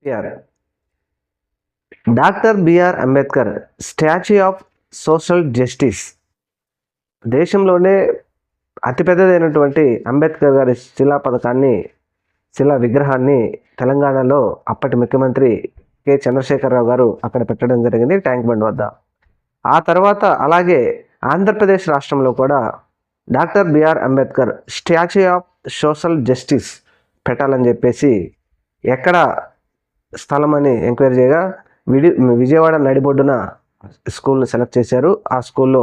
BR doctor BR Ambedkar statue of social justice. దేశంలోనే అతిపెద్దదైనటువంటి అంబేద్కర్ గారి శిలా విగ్రహాన్ని తెలంగాణలో అప్పటి ముఖ్యమంత్రి కె చంద్రశేఖరరావు గారు అక్కడ పెట్టడం జరిగింది, ట్యాంక్ బండ్ వద్ద. ఆ తర్వాత అలాగే ఆంధ్రప్రదేశ్ రాష్ట్రంలో కూడా doctor BR Ambedkar statue of social justice పెట్టాలని చెప్పేసి ఎక్కడ స్థలం అని ఎంక్వైరీ చేయగా విజయవాడ నడిబొడ్డున స్కూల్ని సెలెక్ట్ చేశారు. ఆ స్కూల్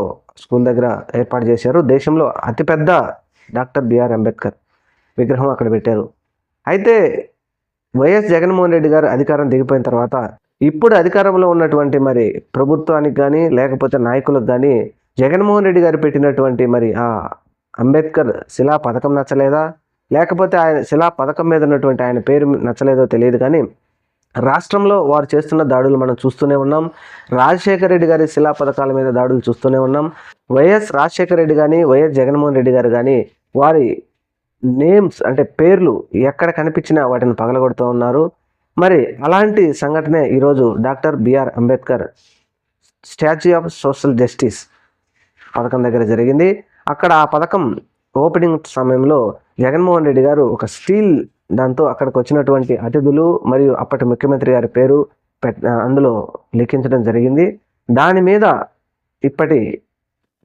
దగ్గర ఏర్పాటు చేశారు. దేశంలో అతిపెద్ద డాక్టర్ బిఆర్ అంబేద్కర్ విగ్రహం అక్కడ పెట్టారు. అయితే వైఎస్ జగన్మోహన్ రెడ్డి గారు అధికారం దిగిపోయిన తర్వాత ఇప్పుడు అధికారంలో ఉన్నటువంటి మరి ప్రభుత్వానికి కానీ లేకపోతే నాయకులకు కానీ జగన్మోహన్ రెడ్డి గారు పెట్టినటువంటి మరి ఆ అంబేద్కర్ శిలా పథకం నచ్చలేదా, లేకపోతే ఆయన శిలా పథకం మీద ఉన్నటువంటి ఆయన పేరు నచ్చలేదో తెలియదు, కానీ రాష్ట్రంలో వారు చేస్తున్న దాడులు మనం చూస్తూనే ఉన్నాం. రాజశేఖర రెడ్డి గారి శిలా పథకాల మీద దాడులు చూస్తూనే ఉన్నాం. వైఎస్ రాజశేఖర రెడ్డి కానీ వైఎస్ జగన్మోహన్ రెడ్డి గారు కానీ వారి నేమ్స్ అంటే పేర్లు ఎక్కడ కనిపించినా వాటిని పగలగొడుతూ ఉన్నారు. మరి అలాంటి సంఘటనే ఈరోజు doctor BR Ambedkar statue of social justice పథకం దగ్గర జరిగింది. అక్కడ ఆ పథకం ఓపెనింగ్ సమయంలో జగన్మోహన్ రెడ్డి గారు ఒక స్టీల్ దాంతో అక్కడికి వచ్చినటువంటి అతిథులు మరియు అప్పటి ముఖ్యమంత్రి గారి పేరు అందులో లిఖించడం జరిగింది. దాని మీద ఇప్పటి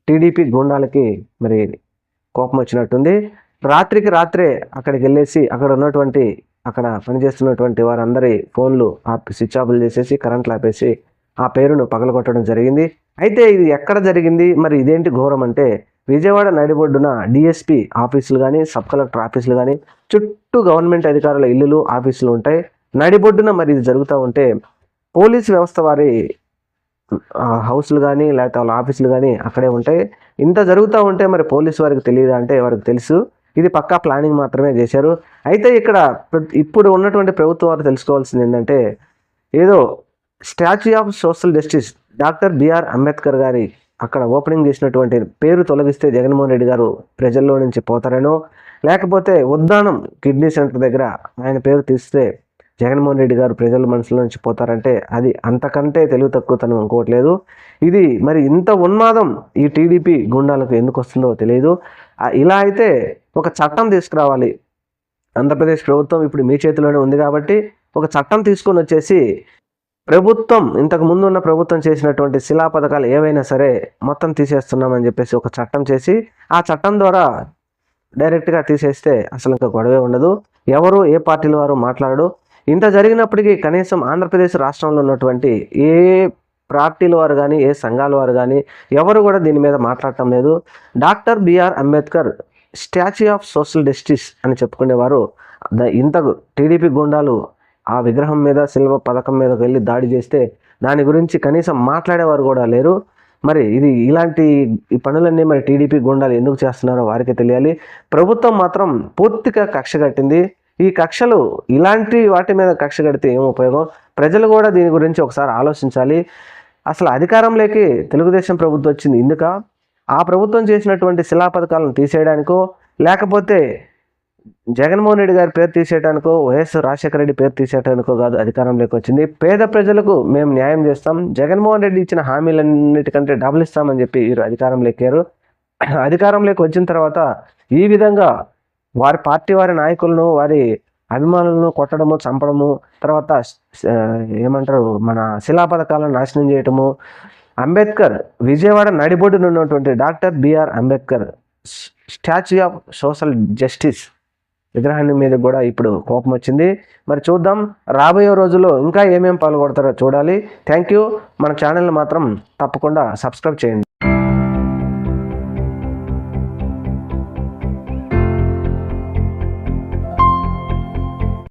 టీడీపీ గూండాలకి మరి కోపం వచ్చినట్టుంది. రాత్రికి రాత్రే అక్కడికి వెళ్ళేసి అక్కడ పనిచేస్తున్నటువంటి వారందరి ఫోన్లు స్విచ్ ఆఫ్లు చేసేసి కరెంట్లు ఆపేసి ఆ పేరును పగలగొట్టడం జరిగింది. అయితే ఇది ఎక్కడ జరిగింది, మరి ఇదేంటి ఘోరం అంటే విజయవాడ నడిబొడ్డున డిఎస్పీ ఆఫీసులు కానీ సబ్ కలెక్టర్ ఆఫీసులు కానీ చుట్టూ గవర్నమెంట్ అధికారుల ఇల్లులు ఆఫీసులు ఉంటాయి. నడిబొడ్డున మరి ఇది జరుగుతూ ఉంటే పోలీసు వ్యవస్థ వారి హౌస్లు కానీ లేకపోతే వాళ్ళ ఆఫీసులు కానీ అక్కడే ఉంటాయి. ఇంత జరుగుతూ ఉంటే మరి పోలీసు వారికి తెలియదు అంటే వారికి తెలుసు, ఇది పక్కా ప్లానింగ్ మాత్రమే చేశారు. అయితే ఇక్కడ ఇప్పుడు ఉన్నటువంటి ప్రభుత్వం వారు తెలుసుకోవాల్సింది ఏంటంటే ఏదో statue of social justice doctor BR Ambedkar గారి అక్కడ ఓపెనింగ్ చేసినటువంటి పేరు తొలగిస్తే జగన్మోహన్ రెడ్డి గారు ప్రజల్లో నుంచి పోతారనో, లేకపోతే ఉద్దానం కిడ్నీ సెంటర్ దగ్గర ఆయన పేరు తీస్తే జగన్మోహన్ రెడ్డి గారు ప్రజల మనసులో నుంచి పోతారంటే అది అంతకంటే తెలివి తక్కువతనం ఇంకోవట్లేదు. ఇది మరి ఇంత ఉన్మాదం ఈ టీడీపీ గుండాలకు ఎందుకు వస్తుందో తెలియదు. ఇలా అయితే ఒక చట్టం తీసుకురావాలి. ఆంధ్రప్రదేశ్ ప్రభుత్వం ఇప్పుడు మీ చేతిలోనే ఉంది కాబట్టి ఒక చట్టం తీసుకొని వచ్చేసి ప్రభుత్వం ఇంతకు ముందు ఉన్న ప్రభుత్వం చేసినటువంటి శిలా పథకాలు ఏవైనా సరే మొత్తం తీసేస్తున్నామని చెప్పేసి ఒక చట్టం చేసి ఆ చట్టం ద్వారా డైరెక్ట్గా తీసేస్తే అసలు ఇంకా గొడవే ఉండదు. ఎవరు ఏ పార్టీల వారు మాట్లాడరు. ఇంత జరిగినప్పటికీ కనీసం ఆంధ్రప్రదేశ్ రాష్ట్రంలో ఉన్నటువంటి ఏ పార్టీల వారు కానీ ఏ సంఘాల వారు కానీ ఎవరు కూడా దీని మీద మాట్లాడటం లేదు. Doctor BR Ambedkar statue of social justice అని చెప్పుకునేవారు ఇంతకు టీడీపీ గుండాలు ఆ విగ్రహం మీద శిల్వ పథకం మీదకి వెళ్ళి దాడి చేస్తే దాని గురించి కనీసం మాట్లాడేవారు కూడా లేరు. మరి ఇలాంటి పనులన్నీ మరి టీడీపీ గుండాలు ఎందుకు చేస్తున్నారో వారికే తెలియాలి. ప్రభుత్వం మాత్రం పూర్తిగా కక్ష కట్టింది. ఈ కక్షలు ఇలాంటి వాటి మీద కక్ష కడితే ఏం ఉపయోగం? ప్రజలు కూడా దీని గురించి ఒకసారి ఆలోచించాలి. అసలు అధికారంలోకి తెలుగుదేశం ప్రభుత్వం వచ్చింది ఎందుక? ఆ ప్రభుత్వం చేసినటువంటి శిలా పథకాలను తీసేయడానికో లేకపోతే జగన్మోహన్ రెడ్డి గారి పేరు తీసేయడానికో వైఎస్ రాజశేఖర రెడ్డి పేరు తీసేయడానికో కాదు అధికారంలోకి వచ్చింది. పేద ప్రజలకు మేము న్యాయం చేస్తాం, జగన్మోహన్ రెడ్డి ఇచ్చిన హామీలన్నిటికంటే డబుల్ ఇస్తామని చెప్పి వీరు అధికారంలోకి ఎక్కారు. అధికారంలోకి వచ్చిన తర్వాత ఈ విధంగా వారి పార్టీ వారి నాయకులను వారి అభిమానులను కొట్టడము, చంపడము, తర్వాత మన శిలా పథకాలను నాశనం చేయటము. అంబేద్కర్ విజయవాడ నడిబొడ్డున ఉన్నటువంటి doctor BR Ambedkar statue of social justice విగ్రహాన్ని మీద కూడా ఇప్పుడు కోపం వచ్చింది. మరి చూద్దాం రాబోయే రోజుల్లో ఇంకా ఏమేమి పాల్గొడతారో చూడాలి. Thank you. మన ఛానల్ని మాత్రం తప్పకుండా సబ్స్క్రైబ్ చేయండి.